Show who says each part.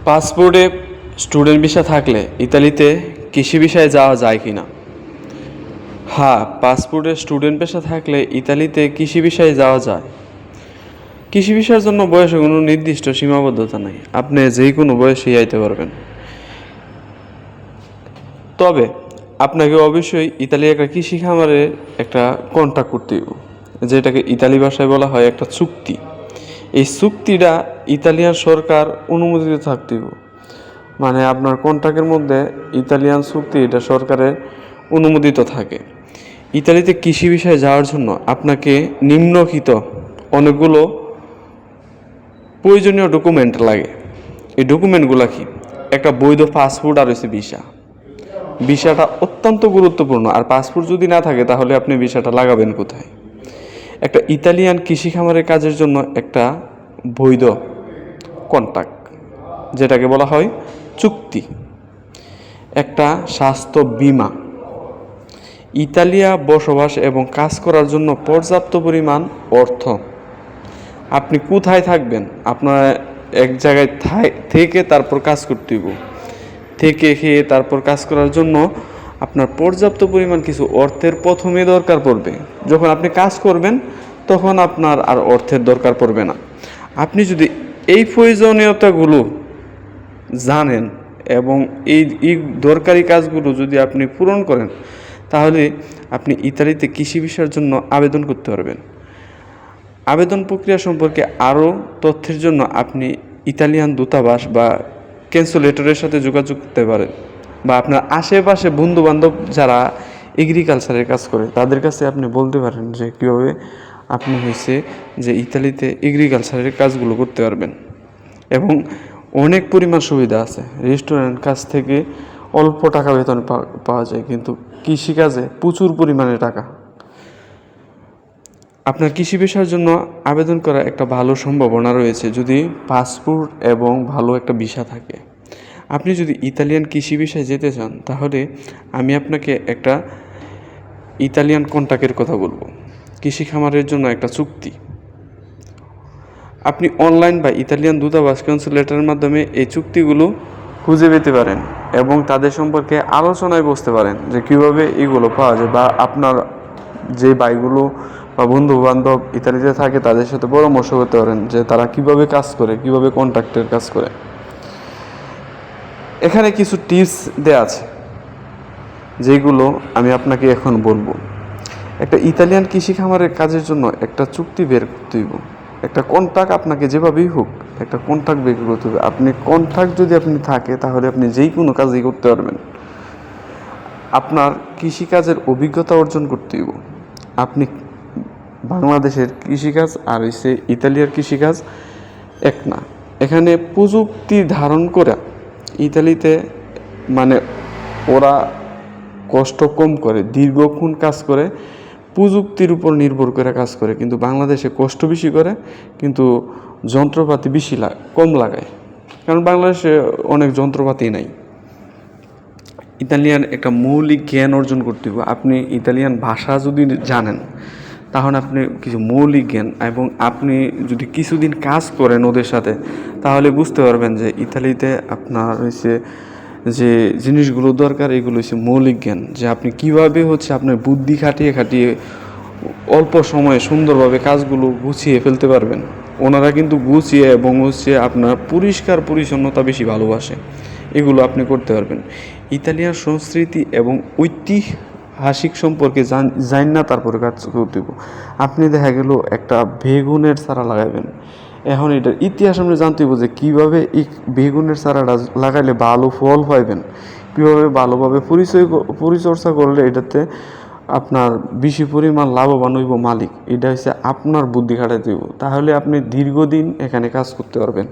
Speaker 1: পাসপোর্টে student visa থাকলে ইতালিতে কৃষি ভিসায় যাওয়া যায় কি না? হ্যাঁ, পাসপোর্টে স্টুডেন্ট ভিসা থাকলে ইতালিতে কৃষি ভিসায় যাওয়া যায়। কৃষি ভিসার জন্য বয়সে কোনো নির্দিষ্ট সীমাবদ্ধতা নাই, আপনি যে কোনো বয়সেই আইতে পারবেন। তবে আপনাকে অবশ্যই ইতালি একটা কৃষি খামারের একটা কন্ট্রাক্ট করতে হবে, যেটাকে ইতালি ভাষায় বলা হয় একটা চুক্তি। এই চুক্তিটা ইতালিয়ান সরকার অনুমোদিত থাকতে হবে। মানে আপনার কন্ট্রাক্টের মধ্যে ইতালিয়ান চুক্তি এটা সরকারের অনুমোদিত থাকে। ইতালিতে কৃষি বিষয়ে যাওয়ার জন্য আপনাকে নিম্নলিখিত অনেকগুলো প্রয়োজনীয় ডকুমেন্ট লাগে। এই ডকুমেন্টগুলো কি? একটা বৈধ পাসপোর্ট আর হচ্ছে ভিসা। ভিসাটা অত্যন্ত গুরুত্বপূর্ণ, আর পাসপোর্ট যদি না থাকে তাহলে আপনি ভিসাটা লাগাবেন কোথায়? একটা ইতালিয়ান কৃষি খামারের কাজের জন্য একটা বৈধ কন্ট্রাক্ট, যেটাকে বলা হয় চুক্তি। একটা স্বাস্থ্য বীমা, ইতালিয়া বসবাস এবং কাজ করার জন্য পর্যাপ্ত পরিমাণ অর্থ। আপনি কোথায় থাকবেন? আপনার এক জায়গায় থেকে তারপর কাজ করতে হবে। থেকে খেয়ে তারপর কাজ করার জন্য আপনার পর্যাপ্ত পরিমাণ কিছু অর্থের প্রথমে দরকার পড়বে। যখন আপনি কাজ করবেন তখন আপনার আর অর্থের দরকার পড়বে না। আপনি যদি এই প্রয়োজনীয়তাগুলো জানেন এবং এই দরকারি কাজগুলো যদি আপনি পূরণ করেন, তাহলে আপনি ইতালিতে কৃষি ভিসার জন্য আবেদন করতে পারবেন। আবেদন প্রক্রিয়া সম্পর্কে আরও তথ্যের জন্য আপনি ইতালিয়ান দূতাবাস বা কনস্যুলেটরের সাথে যোগাযোগ করতে পারেন, বা আপনার আশেপাশে বন্ধুবান্ধব যারা এগ্রিকালচারের কাজ করে তাদের কাছে আপনি বলতে পারেন যে কীভাবে আপনি যে ইতালিতে এগ্রিকালচারের কাজগুলো করতে পারবেন। এবং অনেক পরিমাণ সুবিধা আছে। রেস্টুরেন্ট কাজ থেকে অল্প টাকা বেতন পাওয়া যায়, কিন্তু কৃষিকাজে প্রচুর পরিমাণে টাকা। আপনার কৃষি পেশার জন্য আবেদন করার একটা ভালো সম্ভাবনা রয়েছে যদি পাসপোর্ট এবং ভালো একটা ভিসা থাকে। আপনি যদি ইতালিয়ান কৃষি ভিসায় যেতে চান, তাহলে আমি আপনাকে একটা ইতালিয়ান কন্ট্রাক্টের কথা বলবো। কৃষি খামারের জন্য একটা চুক্তি। আপনি অনলাইন বা ইতালিয়ান দূতাবাস কনস্যুলেটের মাধ্যমে এই চুক্তিগুলো খুঁজে পেতে পারেন এবং তাদের সম্পর্কে আলোচনায় বসতে পারেন যে কীভাবে এগুলো পাওয়া যায়, বা আপনার যে ভাইগুলো বা বন্ধু বান্ধব ইতালিতে থাকে তাদের সাথে পরামর্শ করতে পারেন যে তারা কিভাবে কাজ করে, কিভাবে কন্ট্রাক্টের কাজ করে। এখানে কিছু টিপস দেওয়া আছে যেগুলো আমি আপনাকে এখন বলবো। একটা ইতালিয়ান কৃষি খামারের কাজের জন্য একটা চুক্তি বের করতে হইব। একটা কন্ট্রাক্ট আপনাকে যেভাবেই হোক একটা কন্ট্রাক্ট বের করতে হবে। আপনি কন্ট্রাক্ট যদি আপনি থাকে তাহলে আপনি যেই কোনো কাজই করতে পারবেন। আপনার কৃষিকাজের অভিজ্ঞতা অর্জন করতে হইব। আপনি বাংলাদেশের কৃষিকাজ আর ইতালিয়ার কৃষিকাজ এক না। এখানে প্রযুক্তি ধারণ করা ইতালিতে মানে ওরা কষ্ট কম করে, দীর্ঘক্ষণ কাজ করে, প্রযুক্তির উপর নির্ভর করে কাজ করে। কিন্তু বাংলাদেশে কষ্ট বেশি করে কিন্তু যন্ত্রপাতি কম লাগায়, কারণ বাংলাদেশে অনেক যন্ত্রপাতি নাই। ইতালিয়ান একটা মৌলিক জ্ঞান অর্জন করতে হবে। আপনি ইতালিয়ান ভাষা যদি জানেন তাহলে আপনি কিছু মৌলিক জ্ঞান, এবং আপনি যদি কিছুদিন কাজ করেন ওদের সাথে তাহলে বুঝতে পারবেন যে ইতালিতে আপনার যে জিনিসগুলো দরকার এগুলো মৌলিক জ্ঞান, যে আপনি কীভাবে আপনার বুদ্ধি খাটিয়ে খাটিয়ে অল্প সময়ে সুন্দরভাবে কাজগুলো গুছিয়ে ফেলতে পারবেন। ওনারা কিন্তু গুছিয়ে এবং আপনার পরিষ্কার পরিচ্ছন্নতা বেশি ভালোবাসে, এগুলো আপনি করতে পারবেন। ইতালিয়ান সংস্কৃতি এবং ঐতিহাসিক সম্পর্কে জান না তারপরে কাজ করতে হবে। আপনি দেখা গেল একটা বেগুনের চারা লাগাবেন, এখন এটার ইতিহাস আপনি জানতে হবে যে কীভাবে এই বেগুনের চারাটা লাগাইলে ভালো ফল পাইবেন, কীভাবে ভালোভাবে পরিচর্যা করলে এটাতে আপনার বেশি পরিমাণ লাভবান হইব মালিক। এটা আপনার বুদ্ধি খাটাইতে হইব, তাহলে আপনি দীর্ঘদিন এখানে কাজ করতে পারবেন।